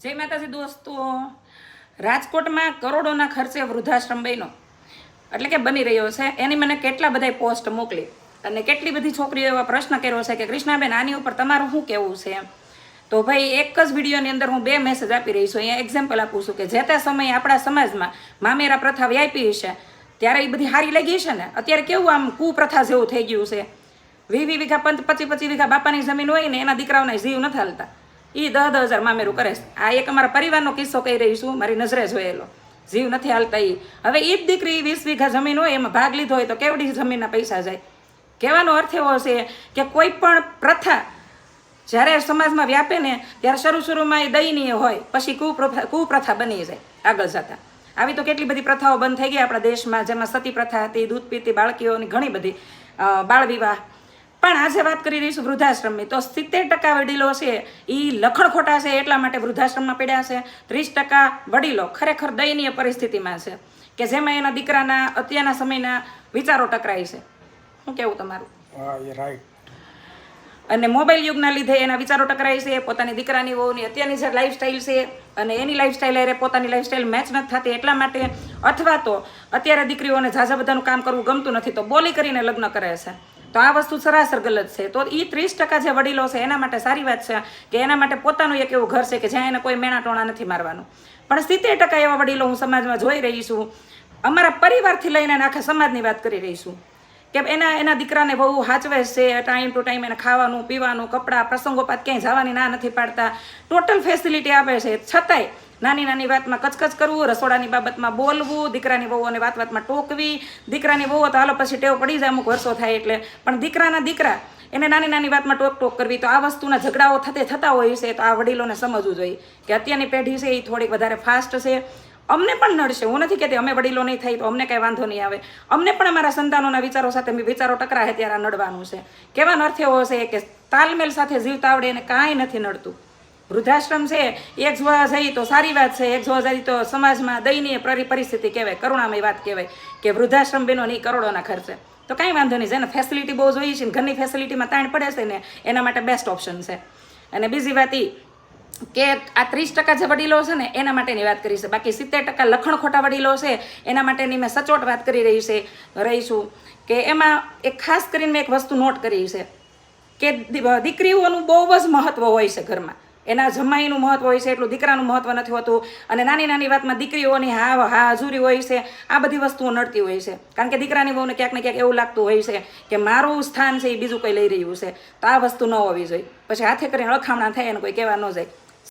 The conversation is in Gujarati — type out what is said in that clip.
જય માતાજી દોસ્તો, રાજકોટમાં કરોડોના ખર્ચે વૃદ્ધાશ્રમ બન્યો એટલે કે બની રહ્યો છે. એની મને કેટલા બધા પોસ્ટ મોકલી અને કેટલી બધી છોકરીઓ એવા પ્રશ્ન કર્યો છે કે કૃષ્ણાબેન આની ઉપર તમારું શું કહેવું છે એમ. તો ભાઈ એક જ વિડીયોની અંદર હું 2 મેસેજ આપી રહી છું. અહીંયા એક્ઝામ્પલ આપું છું કે જે તે સમયે આપણા સમાજમાં મામેરા પ્રથા વ્યાપી છે ત્યારે એ બધી સારી લાગી છે ને. અત્યારે કેવું આમ કુપ્રથા જેવું થઈ ગયું છે. 20 વીઘા 25 વીઘા બાપાની જમીન હોય ને એના દીકરાઓને જીવ નથી હાલતા, એ 10,000 મામેરું કરે છે. આ એક અમારા પરિવારનો કિસ્સો કહી રહી છું, મારી નજરે જોયેલો. જીવ નથી હાલતા એ. હવે એ જ દીકરી 20 વીઘા જમીન હોય એમાં ભાગ લીધો હોય તો કેવડી જમીનના પૈસા જાય. કહેવાનો અર્થ એવો છે કે કોઈ પણ પ્રથા જ્યારે સમાજમાં વ્યાપે ને ત્યારે શરૂમાં એ દયનીય હોય, પછી કુપ્રથા બની જાય આગળ જતા. આવી તો કેટલી બધી પ્રથાઓ બંધ થઈ ગઈ આપણા દેશમાં, જેમાં સતી પ્રથા હતી, દૂધ પીતી બાળકીઓની ઘણી બધી, બાળ વિવાહ. પણ આજે વાત કરી રહીશું વૃદ્ધાશ્રમની. તો 70% વડીલો છે એ લખણ ખોટા છે એટલા માટે વૃદ્ધાશ્રમમાં પડ્યા છે. 30% વડીલો ખરેખર દયનીય પરિસ્થિતિમાં છે કે જેમાં એના દીકરાના અત્યારના સમયના વિચારો ટકરાય છે. શું કેવું તમારું? રાઈટ. અને મોબાઈલ યુગના લીધે એના વિચારો ટકરાય છે. પોતાની દીકરાની વહુની અત્યારની જે લાઈફસ્ટાઈલ છે અને એની લાઈફસ્ટાઈલ એ પોતાની લાઈફસ્ટાઈલ મેચ નથી થતી એટલા માટે, અથવા તો અત્યારે દીકરીઓને ઝાઝા બધાનું કામ કરવું ગમતું નથી તો બોલી કરીને લગ્ન કરે છે. તો આ વસ્તુ સરાસર ગલત છે. તો એ 30% જે વડીલો છે એના માટે સારી વાત છે કે એના માટે પોતાનું એક એવું ઘર છે કે જ્યાં એને કોઈ મેણા ટોણા નથી મારવાનું. પણ 70% એવા વડીલો હું સમાજમાં જોઈ રહી છું. અમારા પરિવારથી લઈને આખા સમાજની વાત કરી રહી છું કે એના દીકરાને બહુ સાચવે છે. ટાઈમ ટુ ટાઈમ એને ખાવાનું પીવાનું કપડાં પ્રસંગોપાત ક્યાંય જવાની ના નથી પાડતા, ટોટલ ફેસિલિટી આપે છે. છતાંય નાની નાની વાતમાં કચકચ કરવું, રસોડાની બાબતમાં બોલવું, દીકરાની વહુઓને વાતમાં ટોકવી. દીકરાની વહુઓ તો હાલો પછી ટેવ પડી જાય અમુક વર્ષો થાય એટલે, પણ દીકરાના દીકરા એને નાની નાની વાતમાં ટોક કરવી. તો આ વસ્તુના ઝઘડાઓ થતા હોય છે. તો આ વડીલોને સમજવું જોઈએ કે અત્યારની પેઢી છે એ થોડીક વધારે ફાસ્ટ છે. અમને પણ નડશે, હું નથી કહેતી અમે વડીલો નહીં થાય તો અમને કાંઈ વાંધો નહીં આવે. અમને પણ અમારા સંતાનોના વિચારો સાથે વિચારો ટકરાય ત્યારે આ નડવાનું છે. કહેવાનો અર્થ એવો છે કે તાલમેલ સાથે જીવતા આવડે એને કાંઈ નથી નડતું. વૃદ્ધાશ્રમ છે એક જોવા જઈએ તો સારી વાત છે, એક જોવા જઈએ તો સમાજમાં દયનીય પરિસ્થિતિ કહેવાય, કરુણામય વાત કહેવાય કે વૃદ્ધાશ્રમ બનો નહીં કરોડોના ખર્ચે. તો કાંઈ વાંધો નહીં, જેને ફેસિલિટી બહુ જોઈએ છે ને ઘરની ફેસિલિટીમાં તાણ પડે છે ને એના માટે બેસ્ટ ઓપ્શન છે. અને બીજી વાત એ કે આ 30% જે વડીલો છે ને એના માટેની વાત કરી છે. બાકી 70% લખણ ખોટા વડીલો છે એના માટેની મેં સચોટ વાત કરી રહીશું કે એમાં એક ખાસ કરીને મેં એક વસ્તુ નોટ કરી છે કે દીકરીઓનું બહુ જ મહત્વ હોય છે ઘરમાં. એના જમાઈનું મહત્વ હોય છે એટલું દીકરાનું મહત્વ નથી હોતું. અને નાની નાની વાતમાં દીકરીઓની હાજરી હોય છે. આ બધી વસ્તુઓ નડતી હોય છે કારણ કે દીકરાની બહુને ક્યાંક ને ક્યાંક એવું લાગતું હોય છે કે મારું સ્થાન છે એ બીજું કંઈ લઈ રહ્યું છે. તો આ વસ્તુ ન હોવી જોઈએ. પછી હાથે કરીને અળખામણા થાય અને કોઈ કહેવા ન જાય.